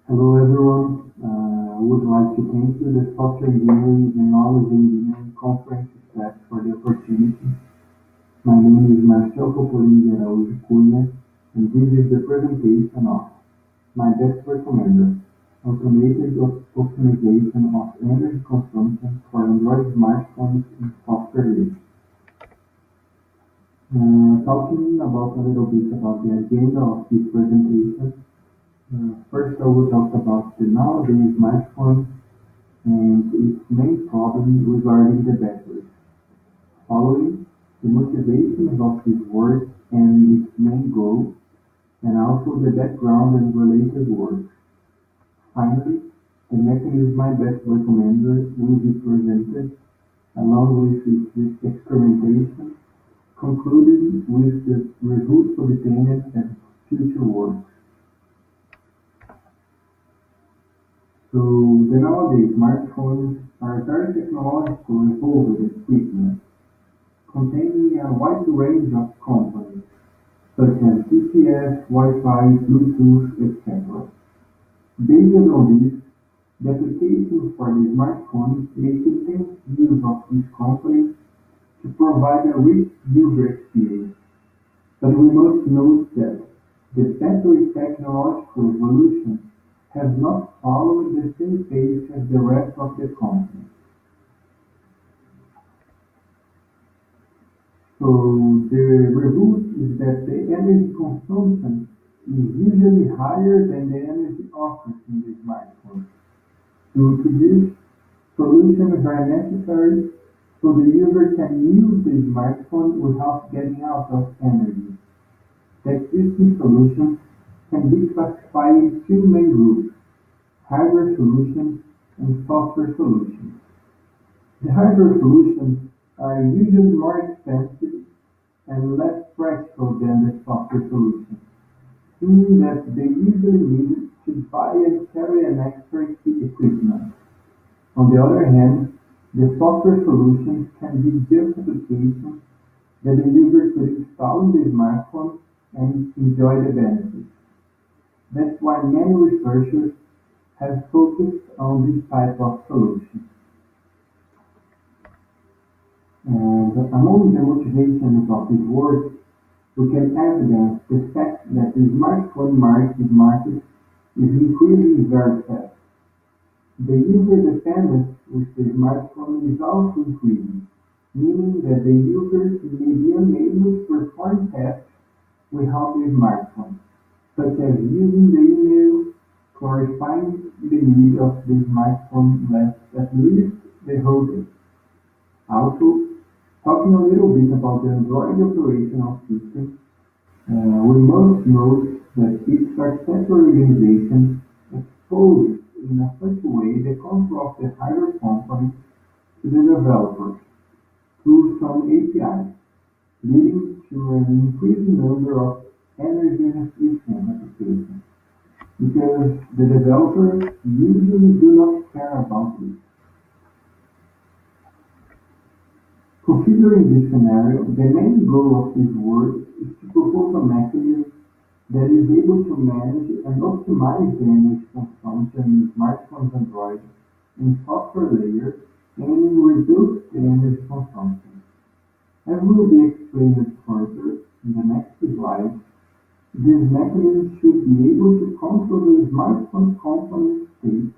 Hello everyone. I would like to thank you, the Software Engineering and Knowledge Engineering Conference staff for the opportunity. My name is Marcel Popolini de Araújo Cunha, and this is the presentation of MyBatRecommender, Automated Optimization of Energy Consumption for Android Smartphones in Software List. Talking about a little bit about the agenda of this presentation. First, I will talk about the nowadays smartphone and its main problem regarding the battery. Following, the motivations of this work and its main goal, and also the background and related work. Finally, the mechanism MyBatRecommender will be presented along with its experimentation, concluding with the results obtained and future work. So, the nowadays smartphones are very technological evolved equipment, containing a wide range of components, such as GPS, Wi-Fi, Bluetooth, etc. Based on this, the applications for the smartphones make intense use of these components to provide a rich user experience. But we must note that the battery technological evolution has not followed the same pace as the rest of the company. So the result is that the energy consumption is usually higher than the energy offered in the smartphone. Due to this, solutions are necessary so the user can use the smartphone without getting out of energy. The existing solutions can be classified in two main groups: hardware solutions and software solutions. The hardware solutions are usually more expensive and less practical than the software solutions, meaning that they usually need to buy and carry an extra equipment. On the other hand, the software solutions can be just applications that the user could install in the smartphone and enjoy the benefits. That's why many researchers have focused on this type of solution. And among the motivations of this work, we can evidence the fact that the smartphone market is increasing very fast. The user dependence with the smartphone is also increasing, meaning that the users may be unable to perform tasks without the smartphone, such as using the email, clarifying the need of the smartphone lasts at least the whole day. Also, talking a little bit about the Android operational system, we must note that its architectural organization exposes in a such way the control of the hardware company to the developers through some APIs, leading to an increasing number of energy-efficient applications, because the developers usually do not care about it. Considering this scenario, the main goal of this work is to propose a mechanism that is able to manage and optimize the energy consumption in smartphones, Android, in software layers, and reduce the energy consumption. As will be explained further in the next slide, this mechanism should be able to control the smartphone company state,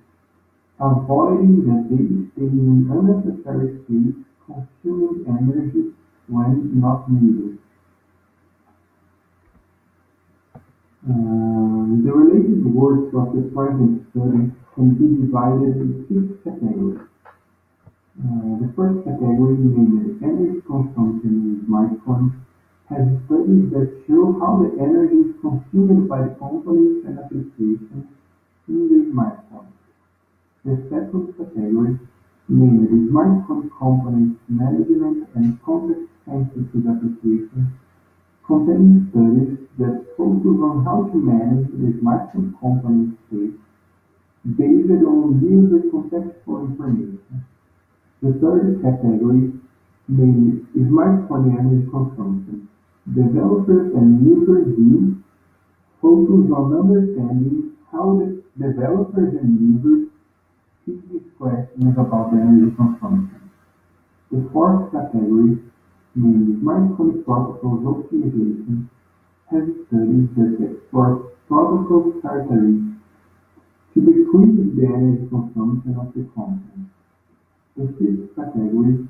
avoiding that they stay in unnecessary states consuming energy when not needed. The related works of the present study can be divided in 6 categories. The first category, named energy consumption in smartphones, has studies that show how the energy is consumed by the components and applications in the smartphone. The second category, named smartphone components management and context-sensitive applications, contains studies that focus on how to manage the smartphone component state based on user contextual information. The third category, named smartphone energy consumption, developers and users use focus on understanding how the developers and users keep these questions about the energy consumption. The fourth category, namely smartphone protocols optimization, has studies that explore protocol strategies to decrease the energy consumption of the content. The fifth category,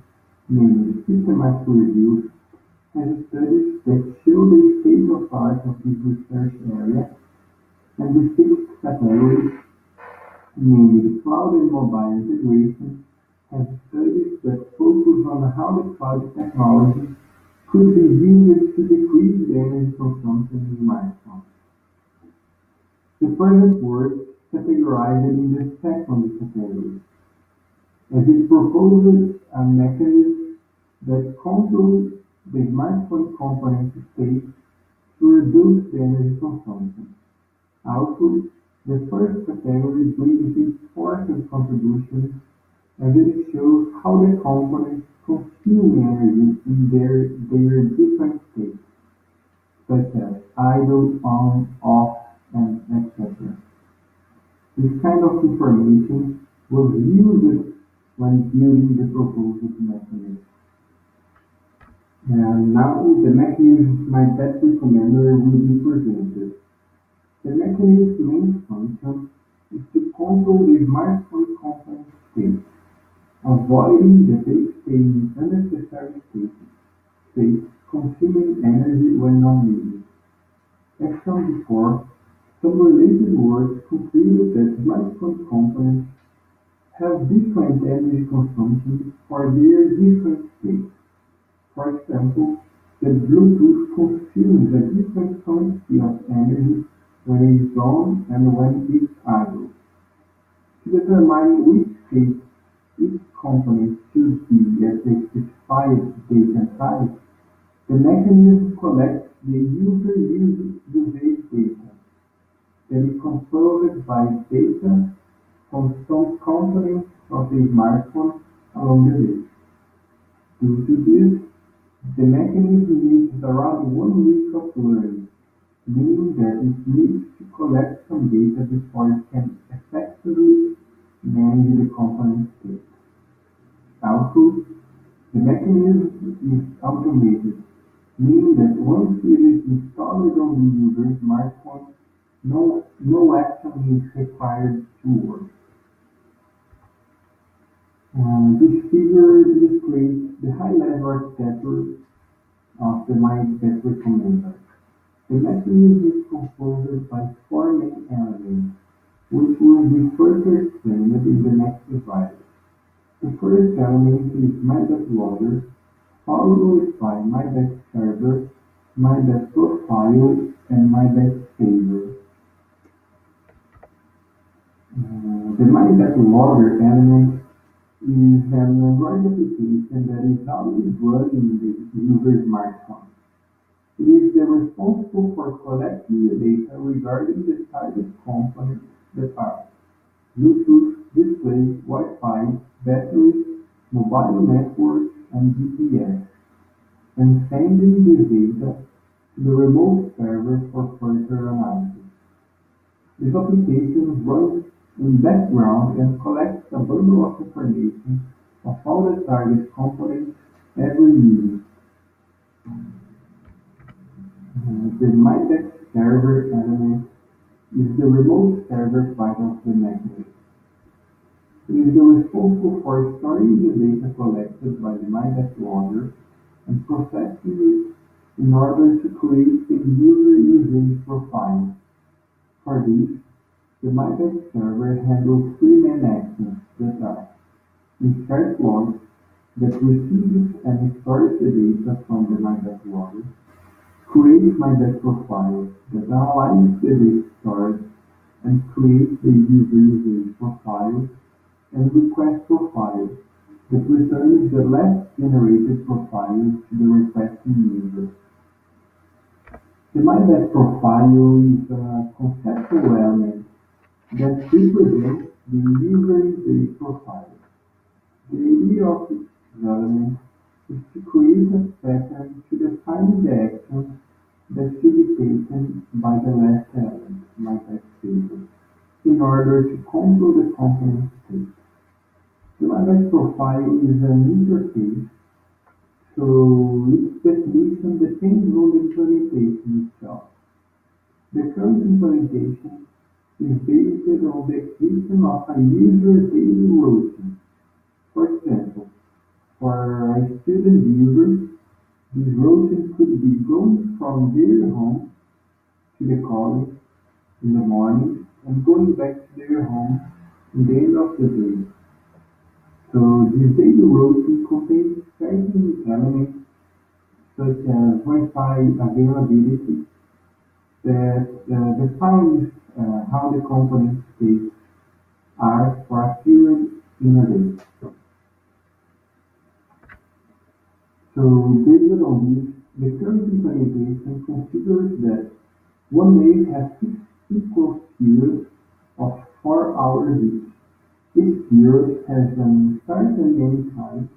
namely systematic reviews, has studies that show the state of art of this research area. And the sixth category, namely the cloud and mobile integration, has studies that focus on how the cloud technology could be used to decrease the energy consumption in smartphones. The present work categorized in the second category, as it proposes a mechanism that controls the smartphone component state to reduce the energy consumption. Also, the first category brings important contributions as it shows how the components consume energy in their different states, such as idle, on, off, and etc. This kind of information was used when building the proposed mechanism. And now the mechanism MyBatRecommender will be presented. The mechanism's main function is to control the smartphone component state, avoiding that they stay in unnecessary states consuming energy when not needed. As shown before, some related work concluded that smartphone components have different energy consumption for their different states. For example, the Bluetooth consumes a different quantity of energy when it is on and when it is idle. To determine which state each component should be at the specified date and time, the mechanism collects the user usage data, then it composed by data from some components of the smartphone along the day. Due to this, the mechanism needs around 1 week of learning, meaning that it needs to collect some data before it can effectively manage the component state. Also, the mechanism is automated, meaning that once it is installed on the user's smartphone, no action is required to work. This figure illustrates the high-level architecture of the MyBatRecommender. The mechanism is composed by 4 main elements, which will be further explained in the next slide. The first element is MyBatLogger, followed by MyBatServer, MyBatProfile, and MyBatSaver. The MyBatLogger element is an Android application that is always running the user's smartphone. It is responsible for collecting the data regarding the target components that are Bluetooth, display, Wi-Fi, battery, mobile network, and GPS, and sending this data to the remote server for further analysis. This application runs in background and collects a bundle of information of all the target components every minute. The MyBatServer element is the remote server part of the mechanism. It is responsible for storing the data collected by the MyBatLogger and processing it in order to create a user usage profile. For this, the MyBatServer handles 3 main actions that are insert logs that receives and stores the data from the MyBatLogger, create MyBatProfile that analyzes the data stored and creates the user usage profile, and request profile that returns the last generated profile to the requesting user. The MyBatProfile is a conceptual element that represents the user usage profile. The idea of this element is to create a pattern to define the actions that should be taken by the last element, MyBatSaver. In in order to control the component state. The MyBatch profile is an interface, so its definition depends on the implementation itself. The current implementation is based on the existence of a user daily routine. For example, for a student user, this routine could be going from their home to the college in the morning and going back to their home in the end of the day. So this daily routine contains certain elements such as Wi-Fi availability that defines how the component states are for a period in a day. So based on this, the current implementation considers that one day has 6 equal periods of 4 hours each. Each period has an start and end time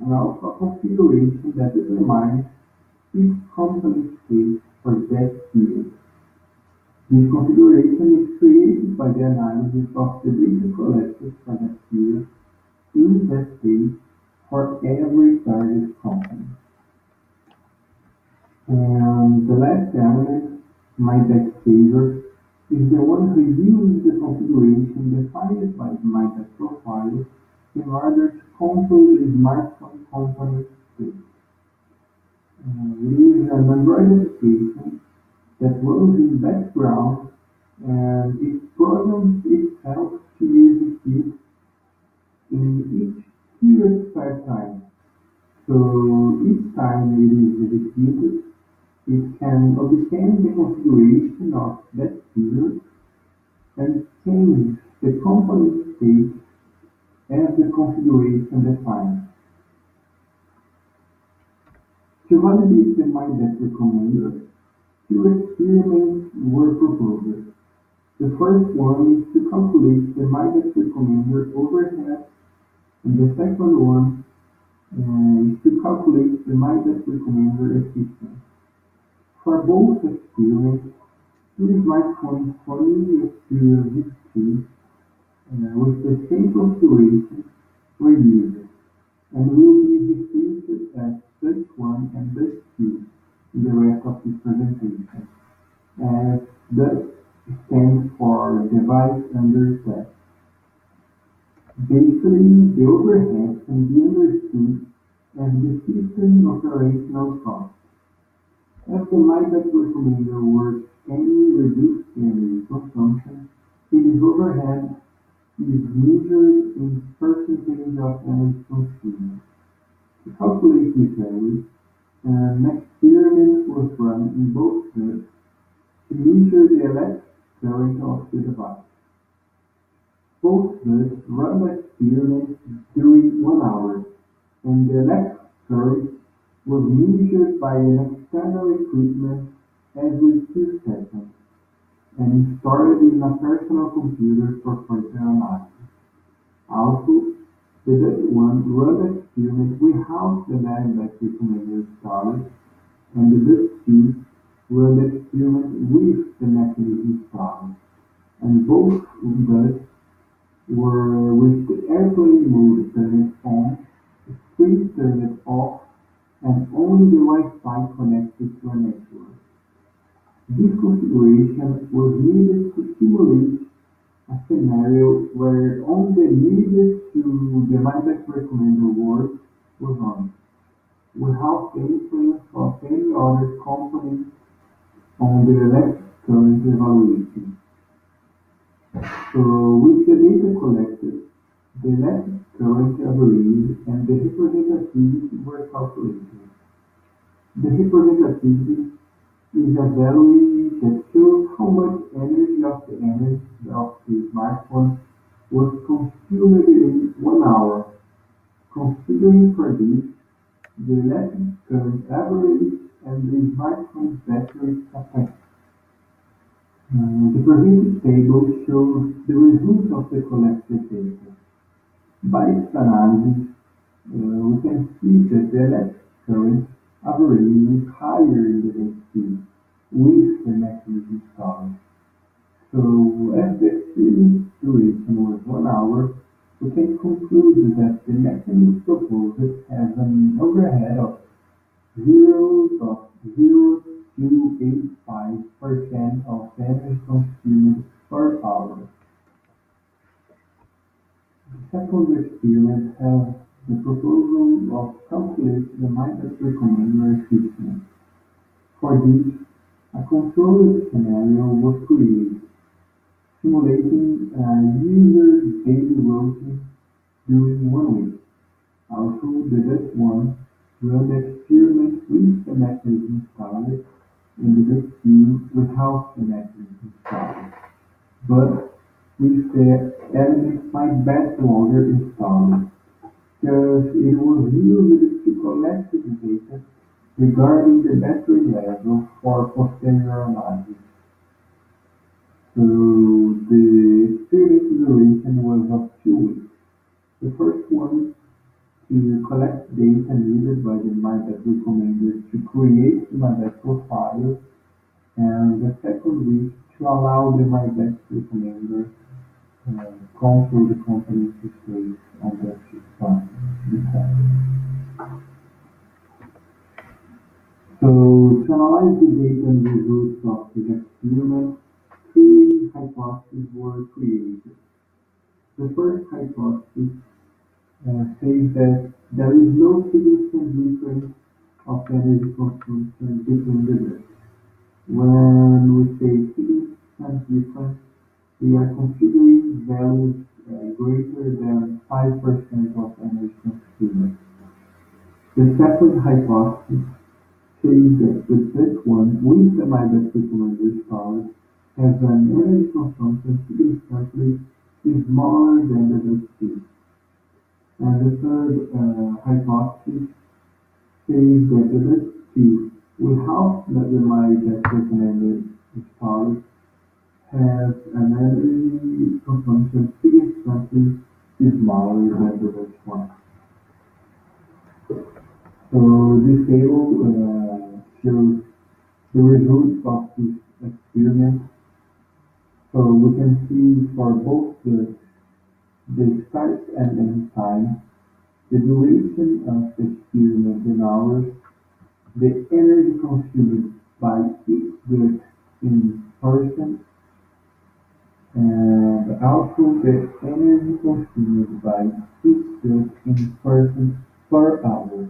and also a configuration that determines each component state for that period. This configuration is created by the analysis of the data collected for that period in that state for every target component. And the last element, MyBatRecommender, is the one who uses the configuration defined by the MyBatch profile in order to control the smartphone component state. It is an Android application that runs in background and it programs itself to execute in each period spare time. So each time it is executed, it can obtain the configuration of that period and change the component state as the configuration defines. To validate the MyBatRecommender, 2 experiments were proposed. The first one is to calculate the MyBatRecommender overhead, and the second one is to calculate the MyBatRecommender efficiency. For both experiments, 2 smartphones following experience history with the same configuration were used, and will be displayed as Dutch 1 and Dutch 2 in the rest of this presentation, as Dutch stands for Device Under Test. Basically, the overhead can be understood as the system operational cost. As the MyBatRecommender works any reduced energy consumption, its overhead is measured in percentage of energy consumed. To calculate this value, an experiment was run in both hubs to measure the electric current of the device. Both hubs run the experiment during 1 hour, and the electric current was measured by an external equipment every 2 seconds and stored in a personal computer for further analysis. Also, the Dutch one run the experiment without the MyBatRecommender installed, and the Dutch 2 run the experiment with the mechanism installed, and both Dutch were with the airplane mode turned on, the screen turned off, and only the Wi-Fi connected to a network. This configuration was needed to simulate a scenario where only the needed to the MyBatRecommender work was on, without influence of any other component on the electric current evaluation. So with the data collected, the electric current average and the representativity were calculated. The representativity is a value that shows how much energy of the smartphone was consumed in 1 hour. Considering for this, the electric current average and the smartphone's battery capacity. The presented table shows the results of the collected data. By its analysis, we can see that the electric current average is higher in the next field with the mechanism installed. So as the experience duration was 1 hour, we can conclude that the mechanism proposed has an overhead of 0.0285% of energy consumed per hour. The second experiment has the proposal of calculating the MyBatRecommender efficiency. For this, a controlled scenario was created, simulating a user's daily routine during 1 week. Also, the Dutch one run the experiment with the mechanism installed and the Dutch two without the mechanism installed, but with the element MyBatRecommender installed, because it was used to collect the data regarding the battery level for posterior analysis. So the experiment duration was of 2 weeks. The first one to collect data needed by the MyBatRecommender to create the MyBat profile, and the second week to allow the MyBatRecommender control the company's space on that system. So to analyze the data and results of the experiment, three hypotheses were created. The first hypothesis says that there is no significant difference of energy consumption between the drugs. When we say significant difference, we are considering values greater than 5% of energy consumed. The second hypothesis says that the Dutch one with the MyBatRecommender installed has an energy consumption significantly smaller than the Dutch two. And the third hypothesis says that the Dutch two, without the MyBatRecommender installed, has an energy consumption significantly smaller than the Dutch one. So this table shows the results of this experiment. So we can see for both the start and end time, the duration of the experiment in hours, the energy consumed by each good in person, and also the energy consumed by each good in person per hour.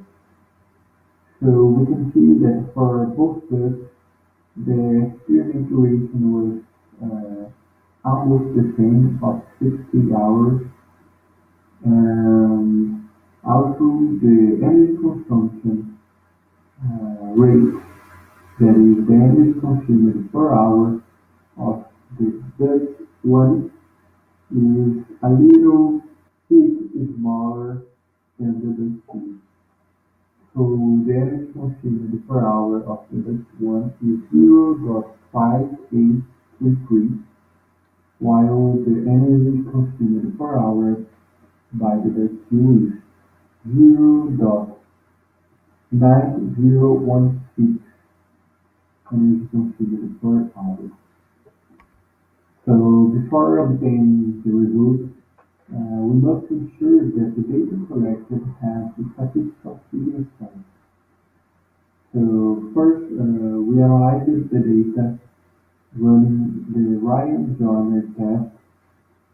So we can see that for both goods, the experiment duration was almost the same, of 60 hours. Also, the energy consumption rate, that is the energy consumed per hour of the Dutch one, is a little bit smaller than the Dutch two. So the energy consumed per hour of the Dutch one is 0.5833, while the energy consumed per hour by the Dutch two is 0.9016 energy consumed per hour. So before obtaining the results, we must ensure that the data collected has statistical significance. So first, we analyzed the data running the Ryan-Joyner test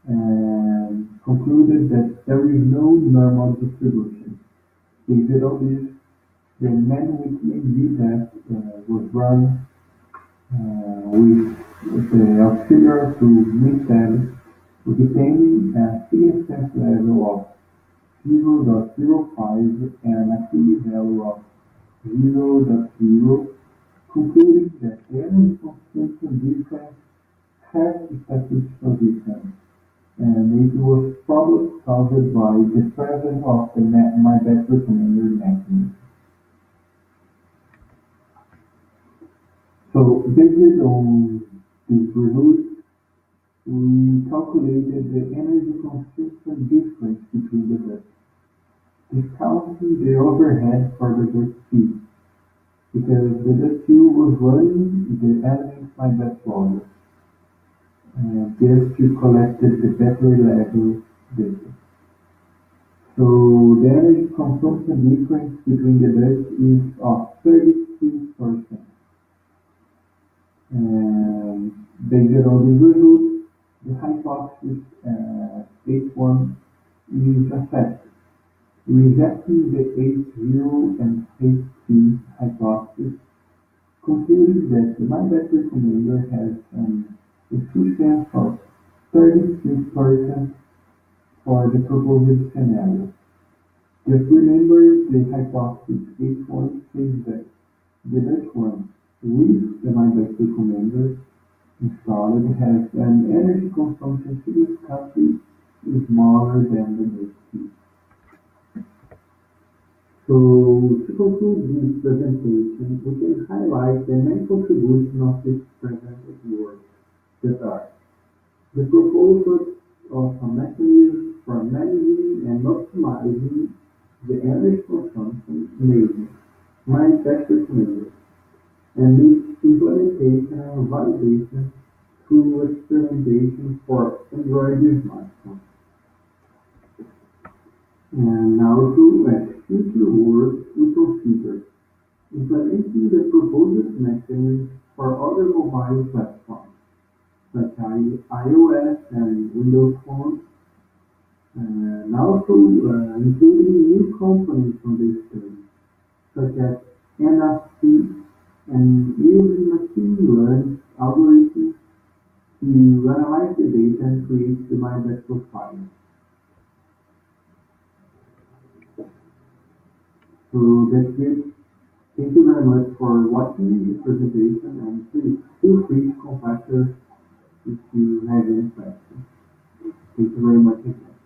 and concluded that there is no normal distribution. Based on this, the man-weekly test was run with the auxiliary to mid-term, obtaining a significance level of 0.05 and a p-value of 0.0, concluding that the energy consumption difference has statistical difference, and it was probably caused by the presence of the MyBatRecommender mechanism. So based on these results, we calculated the energy consumption difference between the ducts, discounting the overhead for the duct 2, because the duct 2 was running the element MyBatRecommender. just to collect the battery level data. So the energy consumption difference between the ducts is of 32%. Based on the result, the hypothesis H1 is assessed. Rejecting the H0 and H2 hypothesis concluded that the MyBatRecommender has an efficiency of 36% for the proposed scenario. Just remember the hypothesis H1 says that the Dutch one with the MyBatRecommender installed has an energy consumption significantly smaller than the Dutch two. So, to conclude this presentation, we can highlight the main contribution of this presented work that are the proposal of a mechanism for managing and optimizing the energy consumption, namely MyBatRecommender, and its implementation and validation through experimentation for Android smartphones. And now to future work, we consider implementing the proposed mechanism for other mobile platforms, such as iOS and Windows Phone, and also including new components on the study, such as NFC and using machine learning algorithms to analyze the data and create the MyBat profile. So that's it. Thank you very much for watching this presentation, and please feel free to contact us if you have any questions. Thank you very much again.